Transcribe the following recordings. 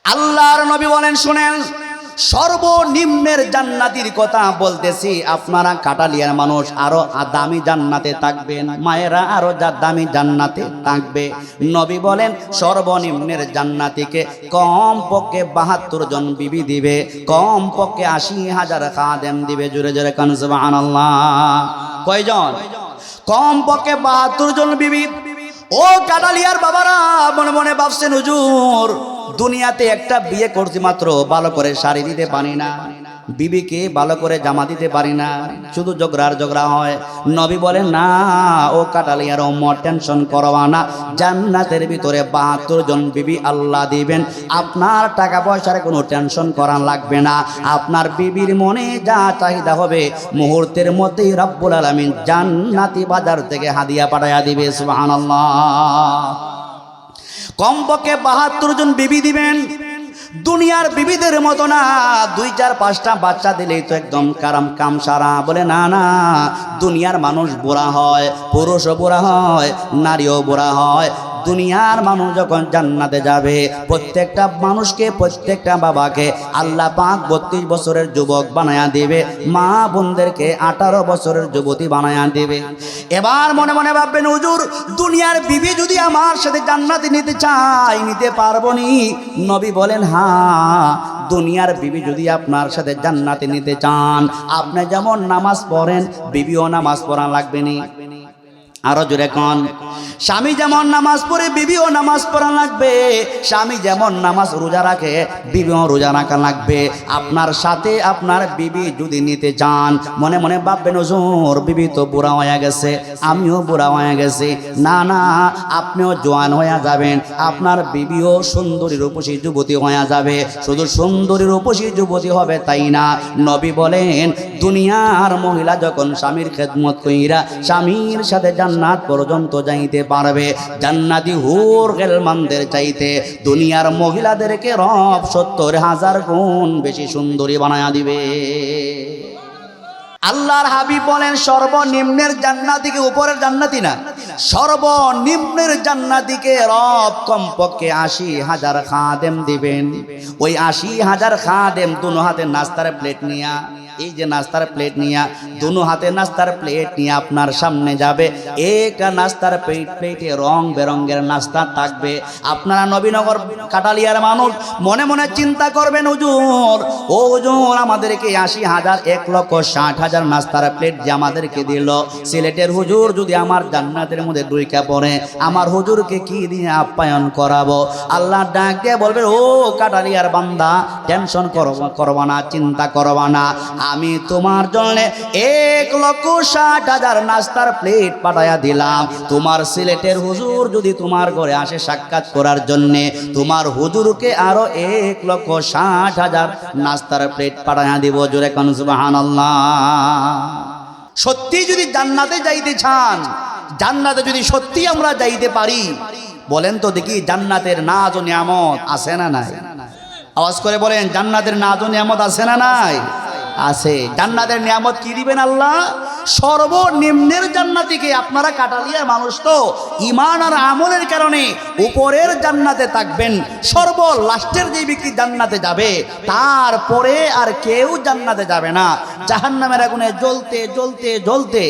আল্লাহর নবী বলেন, শুনেন, সর্বনিম্নের জান্নাতির কথা বলতেছি। আপনারা কাটালিয়ার মানুষ, আরো দামি জান্নাতে থাকবেন, মায়েরা আরো দামি জান্নাতে থাকবে। নবী বলেন সর্বনিম্নের জান্নাতিকে কম পক্ষে 72 জন বিবি দিবে, কম পক্ষে 80,000 খাদেম দিবে। জোরে জোরে কান সুবহানাল্লাহ। কয়জন? কম পক্ষে 72 জন বিবি। ও কাটালিয়ার বাবারা, মনে মনে ভাবছেন হুজুর দুনিয়াতে একটা বিয়ে করছি মাত্র, ভালো করে শাড়ি দিতে পারি না, বিবিকে ভালো করে জামা দিতে পারি না, শুধু ঝগড়া হয়। নবী বলেন না, ও কাটালিয়ার ওমর, টেনশন করবা না, জান্নাতের ভিতরে 72 জন বিবি আল্লাহ দিবেন। আপনার টাকা পয়সার কোনো টেনশন করা লাগবে না। আপনার বিবির মনে যা চাহিদা হবে মুহূর্তের মধ্যেই রব্বুল আলামিন জান্নাতি বাজার থেকে হাদিয়া পাঠাইয়া দিবে। সুবহানাল্লাহ। কমপক্ষে 72 জন বিবি দিবেন। দুনিয়ার বিবিদের মতো না 2, 4, 5টা বাচ্চা দিলেই তো একদম কাম সারা। বলে না না, দুনিয়ার মানুষ বুড়া হয়, পুরুষও বুড়া হয়, নারীও বুড়া হয়। দুনিয়ার মানুষ যখন জান্নাতে যাবে, প্রত্যেকটা মানুষকে, প্রত্যেকটা বাবাকে আল্লাহ পাক 32 বছরের যুবক বানায়া দেবে, মা বোনদেরকে 18 বছরের যুবতী বানায়া দেবে। এবার মনে মনে ভাববেন, হুজুর দুনিয়ার বিবি যদি আমার সাথে জান্নাতে নিতে চাই, নিতে পারবো নি? নবী বলেন হ্যাঁ, দুনিয়ার বিবি যদি আপনার সাথে জান্নাতে নিতে চান, আপনি যেমন নামাজ পড়েন বিবিও নামাজ পড়া লাগবে নি। আরো জোরে কোন, স্বামী যেমন নামাজ পড়ে বিবিও নামাজ পড়া লাগবে, স্বামী যেমন নামাজ রোজা রাখে বিবিও রোজা রাখা লাগবে। আপনার সাথে আপনার বিবি যদি নিতে চান, মনে মনে ভাববেন হুজুর বিবি তো বুড়া হয়ে গেছে, আমিও বুড়া হয়ে গেছি। না না, আপনিও জোয়ান হয়ে যাবেন, আপনার বিবিও সুন্দরী রূপসী যুবতী হয়ে যাবে। শুধু সুন্দরী রূপসী যুবতী হবে তাই না, নবী বলেন দুনিয়ার মহিলা যখন স্বামীর খেদমত কইরা স্বামীর সাথে জান্নাত পর্যন্ত যাইতে পারবে, জান্নাতি হুর গেলমানদের চাইতে দুনিয়ার মহিলাদেরকে রব 70,000 গুণ বেশি সুন্দরী বানায়া দিবে। আল্লাহর হাবিব বলেন সর্বনিম্নের জান্নাতিকে, উপরের জান্নাতি না, সর্বনিম্নের জান্নাতিকে রব কমপক্ষে 80,000 খাদেম দিবেন। ওই 80,000 খাদেম দুনো হাতে নাস্তার প্লেট নিয়া, এই যে নাস্তার প্লেট নিয়া, দুনো হাতে নাস্তার প্লেট নিয়ে আপনার সামনে যাবে। এক নাস্তার প্লেটে রং বেরঙ্গের নাস্তা থাকবে। আপনারা নবীনগর কাটালিয়ার মানুষ মনে মনে চিন্তা করবেন, হুজুর ও হুজুর আমাদেরকে 80,000, 1,60,000 নাস্তার প্লেট যে আমাদেরকে দিল, সিলেটের হুজুর যদি আমার জান্নাতের মধ্যে ঢুইকা পড়ে, আমার হুজুরকে কি দিয়ে আপ্যায়ন করাবো? আল্লাহ ডাক দিয়ে বলবে, ও কাটালিয়ার বান্দা, টেনশন করবা না, চিন্তা করবা না, আমি তোমার জন্য 1,60,000 নাস্তার প্লেট পাঠাইয়া দিলাম। তোমার সিলেটের হুজুর যদি তোমার ঘরে আসে সাক্ষাৎ করার জন্য, তোমার হুজুরকে আরো 1,60,000 নাস্তার প্লেট পাঠাইয়া দিব। জোরে কোন সুবহানাল্লাহ। সত্যি যদি জান্নাতে যাইতে চান, জান্নাতে যদি সত্যি আমরা যাইতে পারি, বলেন তো দেখি জান্নাতের নাজ ও নিয়ামত আছে না নাই? আওয়াজ করে বলেন, জান্নাতের নাজ ও নিয়ামত আছে না নাই? আছে। জান্নাতের নিয়ামত কি দিবেন আল্লাহ? সর্বনিম্নের জান্নাতিকে। আপনারা কাটালিয়ার মানুষ তো ঈমান আর আমলের কারণে উপরের জান্নাতে থাকবেন। সর্ব লাস্টের যে ব্যক্তি জান্নাতে যাবে, তারপরে আর কেউ জান্নাতে যাবে না। জাহান্নামের আগুনে জ্বলতে জ্বলতে জ্বলতে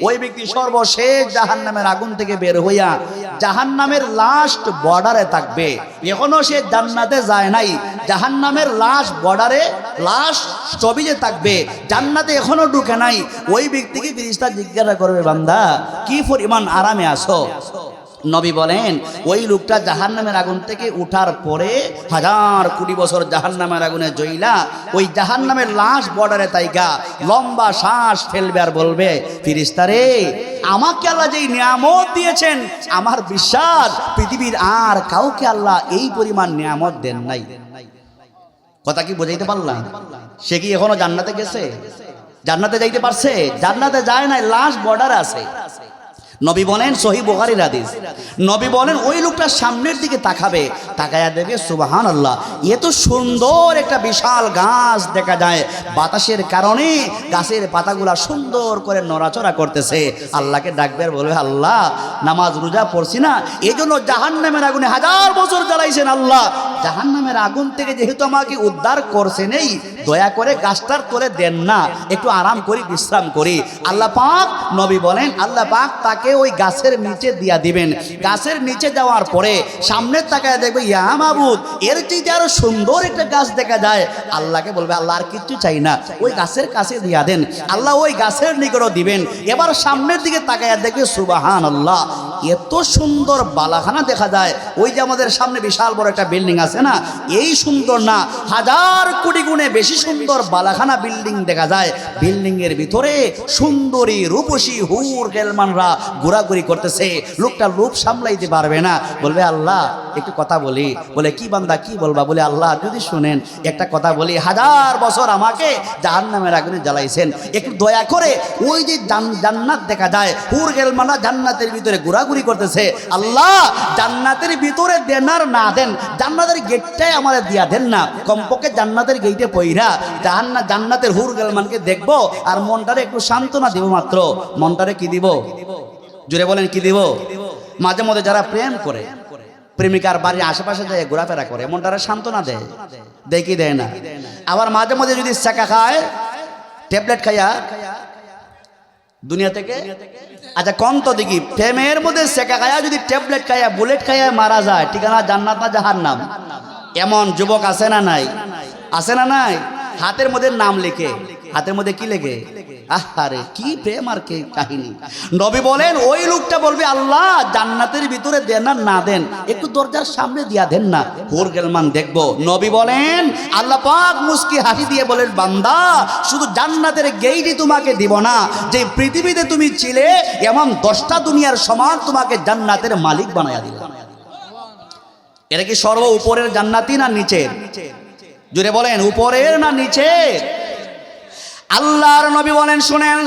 ওই ব্যক্তি সর্বশেষ জাহান্নামের আগুন থেকে বের হইয়া জাহান্নামের লাস্ট বর্ডারে থাকবে। এখনো সে জান্নাতে যায় নাই, জাহান্নামের লাস্ট বর্ডারে, লাস্ট স্টপেজে থাকবে, জান্নাতে এখনো ঢুকে নাই। ওই ব্যক্তিকে ফেরেশতা জিজ্ঞাসা করবে, বান্দা কি পরিমাণ আরামে আছো? নবী বলেন ওই লোকটা জাহান্নামের আগুন থেকে উঠার পরে 1000 কোটি বছর জাহান্নামের আগুনে জ্বলা ওই জাহান্নামের লাস্ট বর্ডারে তাইকা লম্বা শ্বাস ফেলবে আর বলবে, ফেরেশতা রে, আমাকে আল্লাহ যেই নিয়ামত দিয়েছেন, আমার বিশ্বাস পৃথিবীর আর কাউকে আল্লাহ এই পরিমাণ নিয়ামত দেন নাই। কথা কি বুঝাইতে পারলাম? সে কি এখনো জান্নাতে গেছে? জান্নাতে যাইতে পারছে? জান্নাতে যায় নাই, লাস্ট বর্ডারে আছে। নবী বলেন, সহিহ বুখারীর হাদিস, নবী বলেন ওই লোকটা সামনের দিকে তাকাবে, তাকায়া দেখবে সুবহানাল্লাহ, এত সুন্দর একটা বিশাল গাছ দেখা যায়, বাতাসের কারণে গাছের পাতাগুলা সুন্দর করে নড়াচড়া করতেছে। আল্লাহকে ডাকবে আর বলবে, আল্লাহ নামাজ রোজা পড়ছি না, এই জন্য জাহান্নামের আগুনে 1000 বছর জ্বালাইছেন, আল্লাহ জাহান্নামের আগুন থেকে যেহেতু আমাকে উদ্ধার করছেন, এই দয়া করে গাছটার তলে দেন না, একটু আরাম করি, বিশ্রাম করি। আল্লাহ পাক, নবী বলেন আল্লাহ পাক তাকে ওই গাছের নিচে দিয়া দিবেন। গাছের নিচে যাওয়ার পরে সামনে তাকায় দেখবে, ইয়া মাবুদ, এর চেয়ে আরো সুন্দর একটা গাছ দেখা যায়। আল্লাহকে বলবে, আল্লাহ আর কিচ্ছু চাই না, ওই গাছের কাছে দিয়া দেন। আল্লাহ ওই গাছের নিকটও দিবেন। এবার সামনের দিকে তাকায় দেখবে সুবহানাল্লাহ, এত সুন্দর বালাখানা দেখা যায়। ওই যে আমাদের সামনে বিশাল বড় একটা বিল্ডিং আছে না, এই সুন্দর না, 1000 কোটি গুণে বেশি সুন্দর বালাখানা বিল্ডিং দেখা যায়। বিল্ডিং এর ভিতরে সুন্দরী রূপসী হুর গেলমানরা ঘোরাঘুরি করতেছে। লোকটা লোভ সামলাইতে পারবে না, বলবে আল্লাহ একটু কথা বলি। বলে, কি বান্দা কি বলবা? বলে, আল্লাহ যদি শুনেন একটা কথা বলি, 1000 বছর আমাকে জাহান্নামের আগুনে জ্বালাইছেন, একটু দয়া করে ওই যে জান্নাত দেখা যায়, হুর গেলমানরা জান্নাতের ভিতরে ঘোরাঘুরি করতেছে, আল্লাহ জান্নাতের ভিতরে দেন আর না দেন, জান্নাতের গেটটাই আমাদের দিয়া দেন না, কমপক্ষে জান্নাতের গেটে পইরা জান্নাতের হুর গেলমানকে দেখবো আর মনটারে একটু সান্ত্বনা দিব মাত্র। মনটারে কি দিব? জুড়ে বলেন, কি দিব? মাঝে মধ্যে যারা প্রেম করে, প্রেমিকার বাড়ির আশেপাশে যায় ঘোরাফেরা করে, মনটারে সান্ত্বনা দেয়, দেয় কি দেয় না? আবার মাঝে মধ্যে যদি সেকা খায়, ট্যাবলেট খাইয়া দুনিয়া থেকে, আচ্ছা কন্ত দেখি, প্রেমের মধ্যে সেকা খায়া যদি ট্যাবলেট খাইয়া বুলেট খাইয়া মারা যায়, ঠিকানা জান্নাত না জাহান্নাম? এমন যুবক আছে না নাই? আছে না নাই? হাতের মধ্যে নাম লিখে, হাতের মধ্যে কি লেখে? আহারে কি প্রেম আর কি কাহিনী। নবী বলেন ওই লোকটা বলবে, আল্লাহ জান্নাতের ভিতরে দেন আর না দেন, একটু দরজার সামনে দিয়া দেন না, হুর গেলমান দেখবো। নবী বলেন, আল্লাহ পাক মুস্কি হাসি দিয়ে বলেন, বান্দা শুধু জান্নাতের গেইটই তোমাকে দিব না, যে পৃথিবীতে তুমি ছিলে এমন 10টা দুনিয়ার সমান তোমাকে জান্নাতের মালিক বানায়া দিল। এটা কি সর্ব উপরের জান্নাতি না নিচের? জুড়ে বলেন, উপরের না নিচের? আল্লাহর নবী বলেন, শুনেন,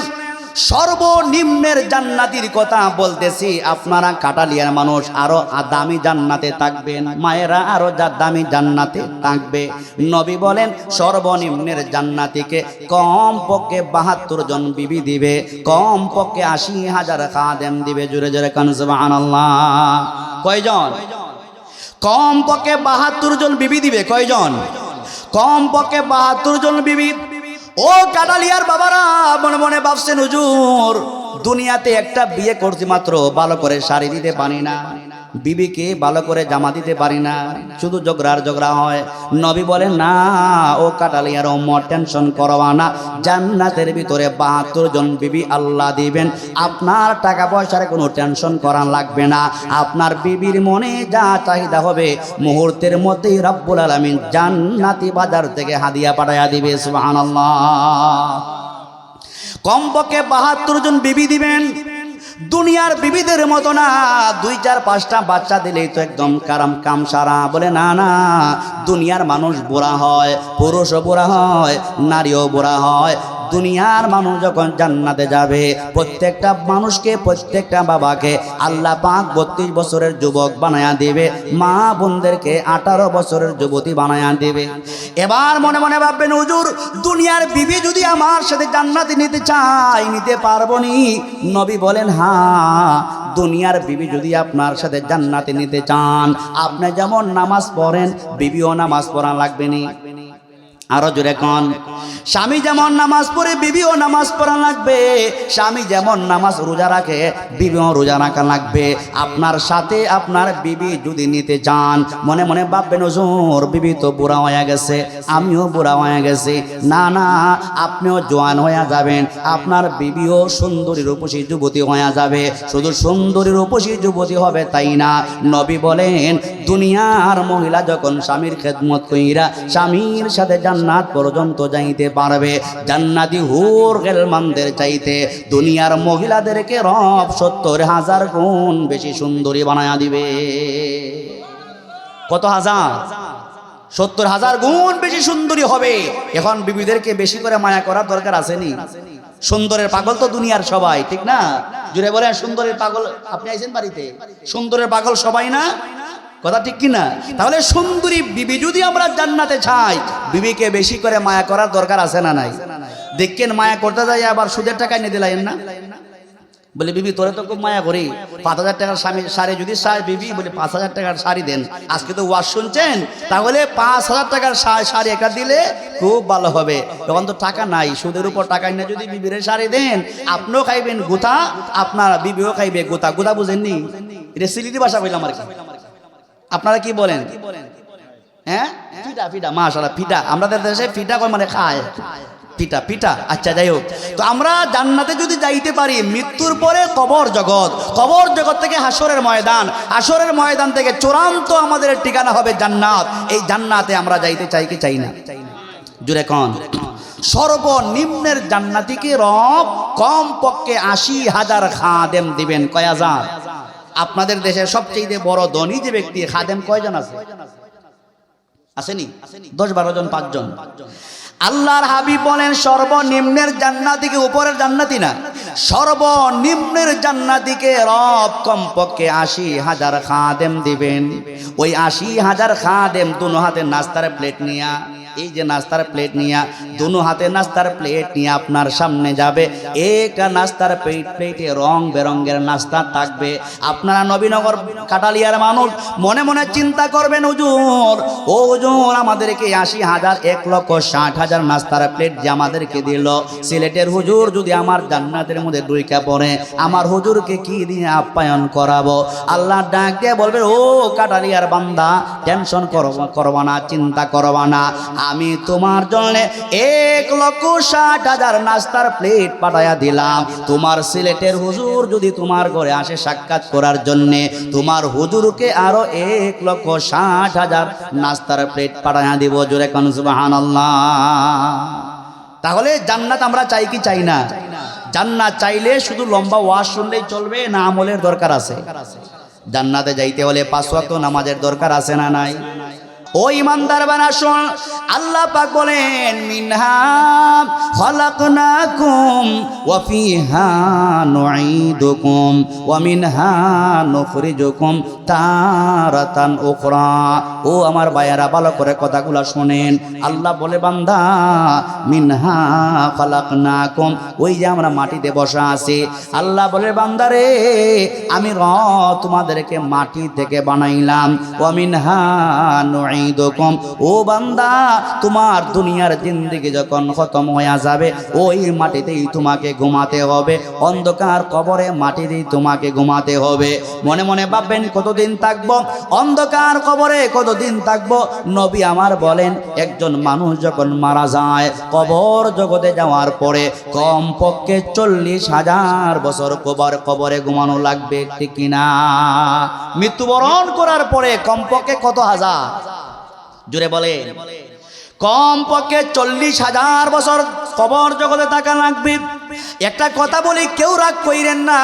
সর্বনিম্নের জান্নাতির কথা বলতেছি। আপনারা কাটালিয়ার মানুষ আরো দামি জান্নাতে থাকবেন, মায়েরা আরো দামি জান্নাতে থাকবে। নবী বলেন সর্বনিম্নের জান্নাতিকে কম পক্ষে 72 জন বিবি দিবে, কম পক্ষে 80,000 খাদেম দিবে। জোরে জোরে কান সুবহানাল্লাহ। কয়জন? কম পক্ষে 72 জন বিবি দিবে। কয়জন? কম পক্ষে 72 জন বিবি। ও কাটালিয়ার বাবারা, মনে মনে ভাবছেন, হুজুর দুনিয়াতে একটা বিয়ে করছি মাত্র, ভালো করে শাড়ি দিতে পারি না, বিবিকে ভালো করে জামা দিতে পারি না, শুধু ঝগড়া হয়। নবী বলেন, না ও কাটালিয়ার ওমর, টেনশন করবা না, জান্নাতের ভিতরে 72 জন বিবি আল্লাহ দিবেন। আপনার টাকা পয়সার কোনো টেনশন করা লাগবে না। আপনার বিবির মনে যা চাহিদা হবে মুহূর্তের মধ্যেই রব্বুল আলামিন জান্নাতি বাজার থেকে হাদিয়া পাঠাইয়া দিবে। সুবহানাল্লাহ। কমপক্ষে 72 জন বিবি দিবেন। দুনিয়ার বিবিদের মতো না, 2-4-5টা বাচ্চা দিলেই তো একদম কাম সারা। বলে, না না, দুনিয়ার মানুষ বুড়া হয়, পুরুষও বুড়া হয়, নারীও বুড়া হয়। দুনিয়ার মানুষ যখন জান্নাতে যাবে, প্রত্যেকটা মানুষকে, প্রত্যেকটা বাবাকে আল্লাহ পাক 32 বছরের যুবক বানায়া দেবে, মা বোনদেরকে 18 বছরের যুবতী বানায়া দেবে। এবার মনে মনে ভাববেন, হুজুর দুনিয়ার বিবি যদি আমার সাথে জান্নাতে নিতে চাই, নিতে পারবো নি? নবী বলেন, হ্যাঁ, দুনিয়ার বিবি যদি আপনার সাথে জান্নাতে নিতে চান, আপনি যেমন নামাজ পড়েন বিবিও নামাজ পড়া লাগবে নি। আরো জোরে কোন, স্বামী যেমন নামাজ পড়ে বিবিও নামাজ পড়া লাগবে, স্বামী যেমন নামাজ রোজা রাখে বিবিও রোজা রাখা লাগবে। আপনার সাথে আপনার বিবি যদি নিতে চান, মনে মনে ভাববেন, হুজুর বিবি তো বুড়া হয়ে গেছে, আমিও বুড়া হয়ে গেছি। না না, আপনিও জোয়ান হয়ে যাবেন, আপনার বিবিও সুন্দরী রূপসী যুবতী হয়ে যাবে। শুধু সুন্দরী রূপসী যুবতী হবে তাই না, নবী বলেন দুনিয়ার মহিলা যখন স্বামীর খেদমত কইরা স্বামীর সাথে জান্নাত পর্যন্ত যাইতে পারবে, জান্নাতি হুর গেলমানদের চাইতে দুনিয়ার মহিলাদেরকে রব 70,000 গুণ বেশি সুন্দরী বানায়া দিবে। কত হাজার? 70,000 গুণ বেশি সুন্দরী হবে। এখন বিবিদেরকে বেশি করে মায়া করার দরকার আসেনি? সুন্দরের পাগল তো দুনিয়ার সবাই, ঠিক না? জুড়ে বলেন সুন্দরের পাগল আপনি আইছেন বাড়িতে, সুন্দরের পাগল সবাই না, কথা ঠিক কিনা? তাহলে সুন্দরী বিবি যদি আমরা জান্নাতে চাই, বিবিকে বেশি করে মায়া করার দরকার আছে না নাই? দেখেন মায়া করতে যাই আবার সুদের টাকা এনে দিলেন না, বলে বিবি তোরে তো খুব মায়া করি, 5,000 টাকার শাড়ি যদি বিবি বলে 5,000 টাকার শাড়ি দেন, আজকে তো ওয়াজ শুনছেন, তাহলে 5,000 টাকার শাড়ি একটা দিলে খুব ভালো হবে। তখন তো টাকা নাই, সুদের উপর টাকা নিয়ে যদি বিবির শাড়ি দেন, আপনিও খাইবেন গোতা, আপনার বিবিও খাইবে গোতা। গোতা বুঝেননি? এটা সিলেটি ভাষা বললাম আর কি, আপনারা কি বলেন? হ্যাঁ, পিঠা পিঠা, মাশাআল্লাহ পিঠা, আমাদের দেশে পিঠা কয় মানে খায়, পিঠা পিঠা। আচ্ছা যাই হোক, তো আমরা জান্নাতে যদি যাইতে পারি, মৃত্যুর পরে কবর জগৎ, কবর জগৎ থেকে হাসরের ময়দান, হাসরের ময়দান থেকে চূড়ান্ত আমাদের ঠিকানা হবে জান্নাত। এই জান্নাতে আমরা যাইতে চাই কি চাই না? জুড়ে কোন? সর্বনিম্নের জান্নাতিকে রব কম পক্ষে 80,000 খাদেম দিবেন। কয় হাজার? আপনাদের দেশের সবচেয়ে বড় ধনী যে ব্যক্তি, খাদেম কয়জন আছে? আসেনি? 10-12 জন, 5 জন। আল্লাহর হাবিব বলেন সর্বনিম্নের জান্নাতিকে, উপরের জান্নাতি না, সর্বনিম্নের জান্নাতিকে রব কমপক্ষে 80,000 খাদেম দিবেন। ওই 80,000 খাদেম দুনো হাতে নাস্তার প্লেট নিয়া, এই যে নাস্তার প্লেট নিয়া, দুনো হাতে নাস্তার প্লেট নিয়ে আপনার সামনে যাবে। একটা নাস্তার প্লেটে রং বেরঙের নাস্তা থাকবে। আপনারা নবীনগর কাটালিয়ার মানুষ মনে মনে চিন্তা করবেন, হুজুর ও হুজুর আমাদেরকে 80,000 1,60,000 নাস্তার প্লেট যে আমাদেরকে দিল, সিলেটের হুজুর যদি আমার জান্নাতের মধ্যে ঢুইকা পড়ে, আমার হুজুরকে কি দিয়ে আপ্যায়ন করাবো? আল্লাহ ডাক দিয়ে বলবে, ও কাটালিয়ার বান্দা টেনশন করবা না, চিন্তা করবা না, আমি তোমার জন্য 1,60,000 নাস্তার প্লেট পাঠাইয়া দিলাম। তোমার সিলেটের হুজুর যদি তোমার ঘরে আসে সাক্ষাৎ করার জন্য, তোমার হুজুরকে আরো 1,60,000 নাস্তার প্লেট পাঠাইয়া দিব। জোরে কোন সুবহানাল্লাহ। তাহলে জান্নাত আমরা চাই কি চাই না? জান্নাত চাইলে শুধু লম্বা ওয়াজ শুনলেই চলবে না, আমলের দরকার আছে? জান্নাতে যাইতে হলে 5 ওয়াক্ত নামাজের দরকার আছে না নাই? ও ইমানদার বানা শোন, আল্লাহ পাক বলেন মিনহা খালাকনাকুম ওয়া ফিহা নুঈদুকুম ওয়া মিনহা নুখরিজুকুম তারাতান উখরা। ও আমার ভাইয়ারা ভালো করে কথাগুলো শুনেন। আল্লাহ বলে বান্দা মিনহা খালাকনাকুম, ওই যে আমরা মাটিতে বসা আছি, আল্লাহ বলে বান্দারে আমি তোমাদেরকে মাটি থেকে বানাইলাম। ওয়া মিনহা নুঈদুকুম, ও বান্দা তোমার দুনিয়ার জিন্দেগি যখন খতম হয়ে যাবে, ওই মাটিতেই তোমাকে ঘুমাতে হবে, অন্ধকার কবরে মাটিতেই তোমাকে ঘুমাতে হবে। মনে মনে ভাববেন কতদিন থাকবো অন্ধকার কবরে, কতদিন থাকবো? নবী আমার বলেন একজন মানুষ যখন মারা যায়, কবর জগতে যাওয়ার পরে কমপক্ষে 40,000 বছর কবরে ঘুমানো লাগবে, ঠিক কিনা? মৃত্যুবরণ করার পরে কমপক্ষে কত হাজার? জুড়ে বলে কমপক্ষে 40,000 বছর কবর জগতে থাকা লাগবে। একটা কথা বলি, কেউ রাগ কইরেন না,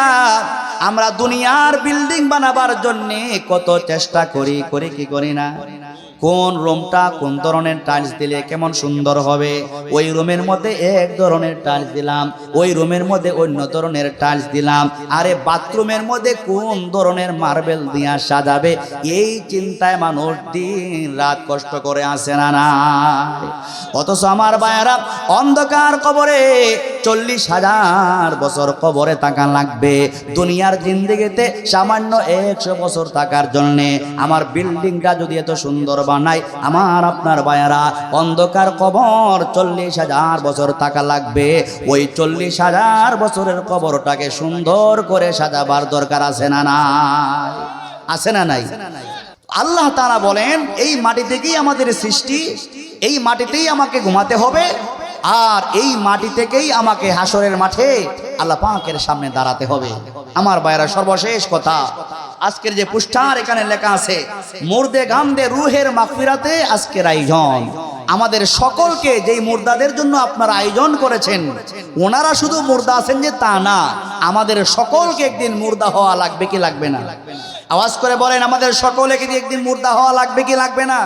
আমরা দুনিয়ার বিল্ডিং বানাবার জন্য কত চেষ্টা করি, কি করি না? কোন রুমটা কোন ধরনের টাইলস দিলে কেমন সুন্দর হবে, ওই রুমের মধ্যে এক ধরনের টাইলস দিলাম, ওই রুমের মধ্যে অন্য ধরনের টাইলস দিলাম, আরে বাথরুমের মধ্যে কোন ধরনের মার্বেল দিয়া সাজাবে, এই চিন্তায় মানুষ দিন রাত কষ্ট করে আসে না না। অথচ আমার ভাইয়েরা অন্ধকার কবরে 40,000 বছর কবরে থাকা লাগবে। দুনিয়ার জিন্দেগিতে সামান্য 100 বছর থাকার জন্যে আমার বিল্ডিংটা যদি এত সুন্দর বানাই, আমার আপনার ভাইয়েরা অন্ধকার কবর 40,000 বছর থাকা লাগবে। ওই 40,000 বছরের কবরটাকে সুন্দর করে সাজাবার দরকার আছে না নাই? আছে না নাই? আল্লাহ তাআলা বলেন এই মাটি থেকেই আমাদের সৃষ্টি, এই মাটিতেই আমাকে ঘুমাতে হবে, আর এই মাটি থেকেই আমাকে হাসরের মাঠে আল্লাহ পাকের সামনে দাঁড়াতে হবে। আমার ভাইরা সর্বশেষ কথা, আজকের যে পুস্টার এখানে লেখা আছে মুর্দে গামদে রুহের মাগফিরাতে আজকের আয়োজন, আমাদের সকলকে যেই মুর্দাদের জন্য আপনারা আয়োজন করেছেন, ওনারা শুধু মুর্দা আছেন যে তা না, আমাদের সকলকে একদিন মুর্দা হওয়া লাগবে কি লাগবে না? আওয়াজ করে বলেন, আমাদের সকলকে একদিন মুর্দা হওয়া লাগবে কি লাগবে না?